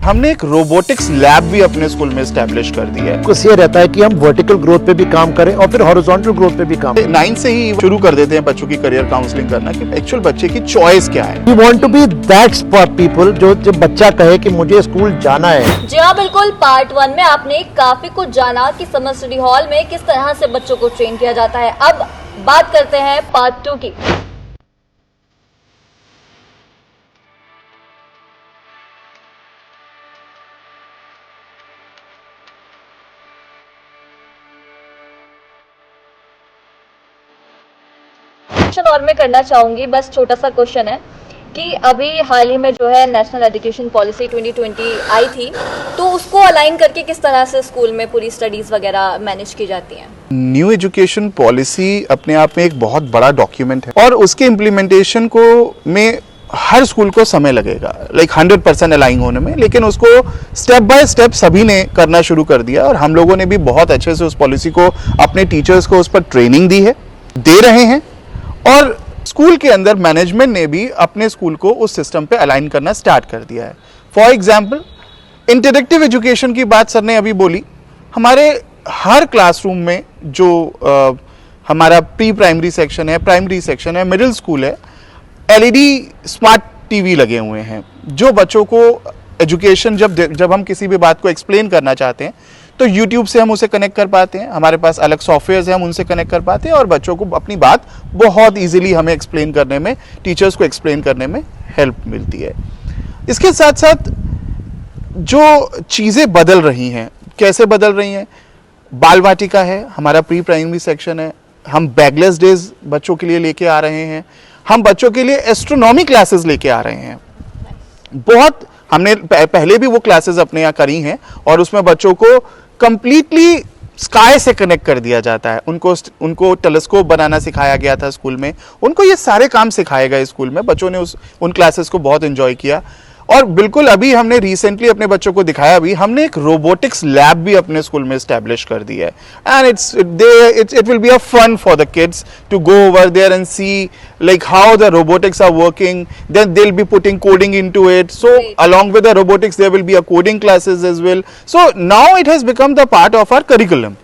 हमने एक robotics lab भी अपने स्कूल में एस्टैब्लिश कर दिया है। फोकस ये रहता है कि हम वर्टिकल ग्रोथ पे भी काम करें और फिर हॉरिजॉन्टल ग्रोथ पे भी काम करें। 9 से ही शुरू कर देते हैं बच्चों की करियर काउंसलिंग करना कि एक्चुअल बच्चे की चॉइस क्या है। We want to be that people जो जब बच्चा कहे कि मुझे स्कूल जाना है। जी हाँ, बिल्कुल। पार्ट 1 में आपने काफी कुछ जाना कि समर स्टडी हॉल में किस तरह से बच्चों को ट्रेन किया जाता है। अब बात करते हैं पार्ट 2 की। और मैं करना चाहूंगी, बस छोटा सा क्वेश्चन है कि अभी हाल ही में जो है नेशनल एजुकेशन पॉलिसी 2020 आई थी, तो उसको अलाइन करके किस तरह से स्कूल में पूरी स्टडीज वगैरह मैनेज की जाती हैं? न्यू एजुकेशन पॉलिसी अपने आप में एक बहुत बड़ा डॉक्यूमेंट है और उसके इम्प्लीमेंटेशन को में हर स्कूल को समय लगेगा, लाइक 100% अलाइन होने में, लेकिन उसको स्टेप बाय स्टेप सभी ने करना शुरू कर दिया और हम लोगों ने भी बहुत अच्छे से उस पॉलिसी को अपने टीचर्स को उस पर ट्रेनिंग दी है, दे रहे हैं और स्कूल के अंदर मैनेजमेंट ने भी अपने स्कूल को उस सिस्टम पे अलाइन करना स्टार्ट कर दिया है। फॉर एग्जाम्पल, इंटरेक्टिव एजुकेशन की बात सर ने अभी बोली। हमारे हर क्लासरूम में जो हमारा प्री प्राइमरी सेक्शन है, प्राइमरी सेक्शन है, मिडिल स्कूल है, एलईडी स्मार्ट टीवी लगे हुए हैं जो बच्चों को एजुकेशन जब हम किसी भी बात को एक्सप्लेन करना चाहते हैं तो यूट्यूब से हम उसे कनेक्ट कर पाते हैं। हमारे पास अलग सॉफ्टवेयर है, हम उनसे कनेक्ट कर पाते हैं और बच्चों को अपनी बात बहुत इजीली हमें एक्सप्लेन करने में, टीचर्स को एक्सप्लेन करने में हेल्प मिलती है। इसके साथ साथ जो चीज़ें बदल रही हैं, कैसे बदल रही हैं, बाल वाटिका है, हमारा प्री प्राइमरी सेक्शन है, हम बैगलेस डेज बच्चों के लिए लेके आ रहे हैं, हम बच्चों के लिए एस्ट्रोनॉमी क्लासेस लेके आ रहे हैं। बहुत हमने पहले भी वो क्लासेस अपने यहाँ करी हैं और उसमें बच्चों को कंप्लीटली स्काई से कनेक्ट कर दिया जाता है। उनको टेलीस्कोप बनाना सिखाया गया था स्कूल में, उनको ये सारे काम सिखाए गए स्कूल में। बच्चों ने उन क्लासेस को बहुत एंजॉय किया और बिल्कुल अभी हमने रिसेंटली अपने बच्चों को दिखाया भी, हमने एक रोबोटिक्स लैब भी अपने स्कूल में एस्टैब्लिश कर दी है and it will be a fun for the kids to go over there and see like how the robotics are working. Then they'll be putting coding into it, so along with the robotics there will be a coding classes as well. So now it has become the part of our curriculum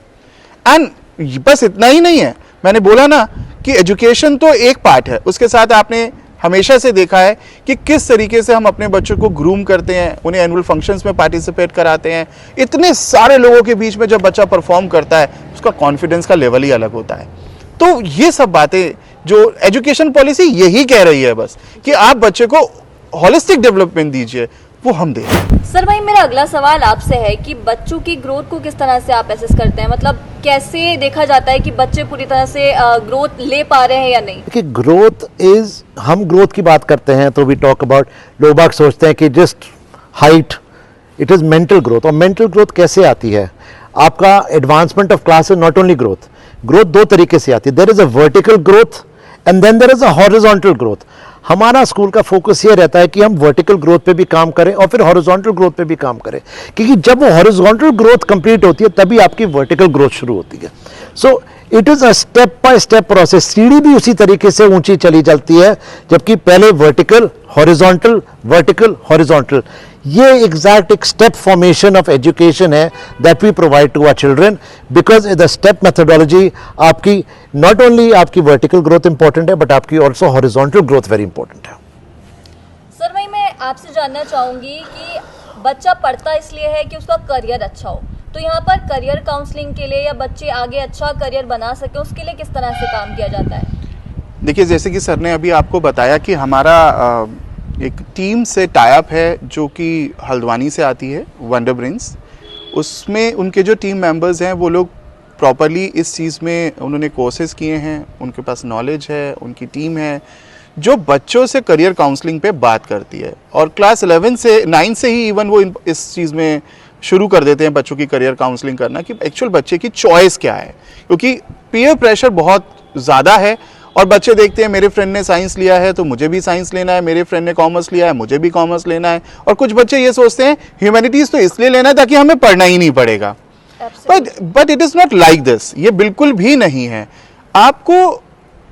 and बस इतना ही नहीं है। मैंने बोला ना कि education तो एक पार्ट है, उसके साथ आपने हमेशा से देखा है कि किस तरीके से हम अपने बच्चों को ग्रूम करते हैं, उन्हें एनुअल फंक्शंस में पार्टिसिपेट कराते हैं। इतने सारे लोगों के बीच में जब बच्चा परफॉर्म करता है उसका कॉन्फिडेंस का लेवल ही अलग होता है। तो ये सब बातें जो एजुकेशन पॉलिसी यही कह रही है बस कि आप बच्चे को होलिस्टिक डेवलपमेंट दीजिए, वो हम दें। सर भाई, मेरा अगला सवाल आपसे है कि बच्चों की ग्रोथ को किस तरह से आप असेस करते हैं? मतलब कैसे देखा जाता है कि बच्चे पूरी तरह से ग्रोथ ले पा रहे हैं या नहीं? कि ग्रोथ इज, हम ग्रोथ की बात करते हैं तो वी टॉक अबाउट, लोग बाग सोचते हैं कि just height, it is mental growth. और मेंटल ग्रोथ कैसे आती है? आपका advancement of class is not only growth, growth दो तरीके से आती है। There is a vertical growth and then there is a horizontal growth. हमारा स्कूल का फोकस ये रहता है कि हम वर्टिकल ग्रोथ पे भी काम करें और फिर हॉरिजॉन्टल ग्रोथ पे भी काम करें, क्योंकि जब वो हॉरिजॉन्टल ग्रोथ कंप्लीट होती है तभी आपकी वर्टिकल ग्रोथ शुरू होती है। So it is a step by step process. सीढ़ी भी उसी तरीके से ऊंची चली जाती है, जबकि पहले वर्टिकल, हॉरिजॉन्टल, वर्टिकल, हॉरिजॉन्टल, ये एग्जैक्ट एक स्टेप फॉर्मेशन ऑफ एजुकेशन है that we provide to our children, because the step methodology आपकी नॉट ओनली आपकी वर्टिकल ग्रोथ इंपॉर्टेंट है बट आपकी also horizontal growth very important है। सर भाई, मैं आपसे जानना चाहूंगी कि बच्चा पढ़ता इसलिए है कि उसका करियर अच्छा हो, तो यहाँ पर करियर काउंसलिंग के लिए या बच्चे आगे अच्छा करियर बना सके उसके लिए किस तरह से काम किया जाता है? देखिए, जैसे कि सर ने अभी आपको बताया कि हमारा एक टीम से टाई अप है जो कि हल्द्वानी से आती है, वंडर ब्रेन्स। उसमें उनके जो टीम मेंबर्स हैं वो लोग प्रॉपरली इस चीज़ में उन्होंने कोर्सेज किए हैं, उनके पास नॉलेज है, उनकी टीम है जो बच्चों से करियर काउंसलिंग पे बात करती है और क्लास 11 से 9 से ही इवन वो इस चीज़ में शुरू कर देते हैं बच्चों की करियर काउंसलिंग करना कि एक्चुअल बच्चे की चॉइस क्या है, क्योंकि पीयर प्रेशर बहुत ज़्यादा है और बच्चे देखते हैं मेरे फ्रेंड ने साइंस लिया है तो मुझे भी साइंस लेना है, मेरे फ्रेंड ने कॉमर्स लिया है मुझे भी कॉमर्स लेना है, और कुछ बच्चे ये सोचते हैं ह्यूमैनिटीज़ तो इसलिए लेना है ताकि हमें पढ़ना ही नहीं पड़ेगा। But it is not like this, ये बिल्कुल भी नहीं है। आपको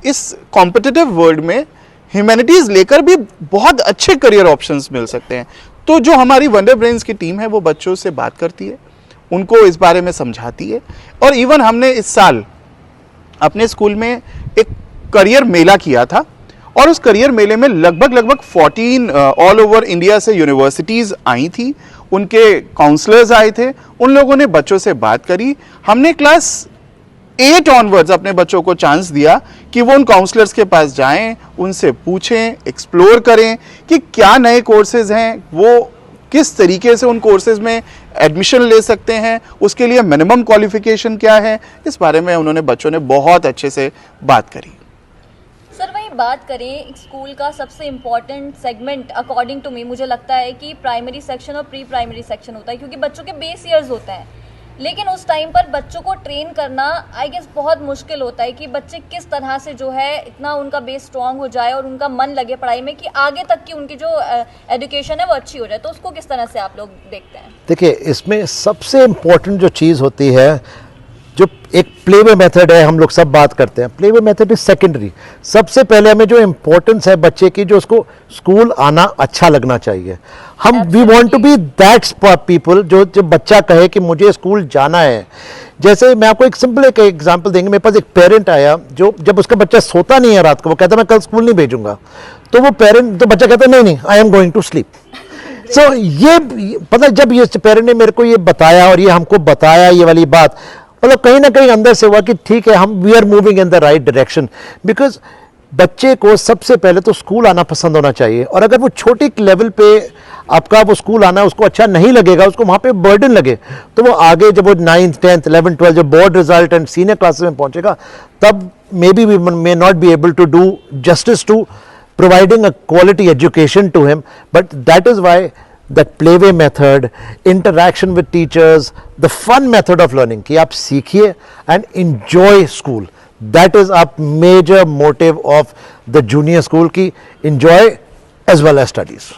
इस कॉम्पिटिटिव वर्ल्ड में ह्यूमैनिटीज़ लेकर भी बहुत अच्छे करियर ऑप्शंस मिल सकते हैं। तो जो हमारी वंडर ब्रेन्स की टीम है वो बच्चों से बात करती है, उनको इस बारे में समझाती है। और इवन हमने इस साल अपने स्कूल में एक करियर मेला किया था, और उस करियर मेले में लगभग 14 ऑल ओवर इंडिया से यूनिवर्सिटीज़ आई थी, उनके काउंसलर्स आए थे, उन लोगों ने बच्चों से बात करी। हमने क्लास 8 ऑनवर्ड्स अपने बच्चों को चांस दिया कि वो उन काउंसलर्स के पास जाएं, उनसे पूछें, एक्सप्लोर करें कि क्या नए कोर्सेज हैं, वो किस तरीके से उन कोर्सेज में एडमिशन ले सकते हैं, उसके लिए मिनिमम क्वालिफिकेशन क्या है। इस बारे में उन्होंने बच्चों ने बहुत अच्छे से बात करी। सर वही बात करें स्कूल का सबसे important segment according to me, मुझे लगता है कि प्राइमरी सेक्शन और प्री प्राइमरी सेक्शन होता है, क्योंकि बच्चों के बेस ईयर्स होते हैं। लेकिन उस टाइम पर बच्चों को ट्रेन करना आई गेस बहुत मुश्किल होता है कि बच्चे किस तरह से जो है इतना उनका बेस स्ट्रांग हो जाए और उनका मन लगे पढ़ाई में कि आगे तक की उनकी जो एजुकेशन है वो अच्छी हो जाए। तो उसको किस तरह से आप लोग देखते हैं? देखिए, इसमें सबसे इम्पोर्टेंट जो चीज़ होती है, जो एक प्लेवे मेथड है, हम लोग सब बात करते हैं, प्लेवे मेथड इज सेकेंडरी। सबसे पहले हमें जो इम्पोर्टेंस है बच्चे की, जो उसको स्कूल आना अच्छा लगना चाहिए। हम we want to be that people जो जब बच्चा कहे कि मुझे स्कूल जाना है। जैसे मैं आपको एक सिंपल एक एग्जांपल देंगे। मेरे पास एक पेरेंट आया, जो जब उसका बच्चा सोता नहीं है रात को, वो कहता मैं कल स्कूल नहीं भेजूंगा, तो वो पेरेंट, तो बच्चा कहता नहीं I am going to sleep. So ये पता, जब ये पेरेंट ने मेरे को ये बताया और ये हमको बताया ये वाली बात, मतलब कहीं ना कहीं अंदर से हुआ कि ठीक है, हम we are moving in the right direction. Because बच्चे को सबसे पहले तो स्कूल आना पसंद होना चाहिए, और अगर वो छोटी लेवल पे आपका वो स्कूल आना उसको अच्छा नहीं लगेगा, उसको वहाँ पे बर्डन लगे, तो वो आगे जब वो 9th 10th 11th 12th जब board result and senior classes में पहुँचेगा, तब maybe we may not be able to do justice to providing a quality education to him. But that is why that playway method, interaction with teachers, the fun method of learning कि आप सीखिए and enjoy school, that is a major motive of the junior school की enjoy as well as studies.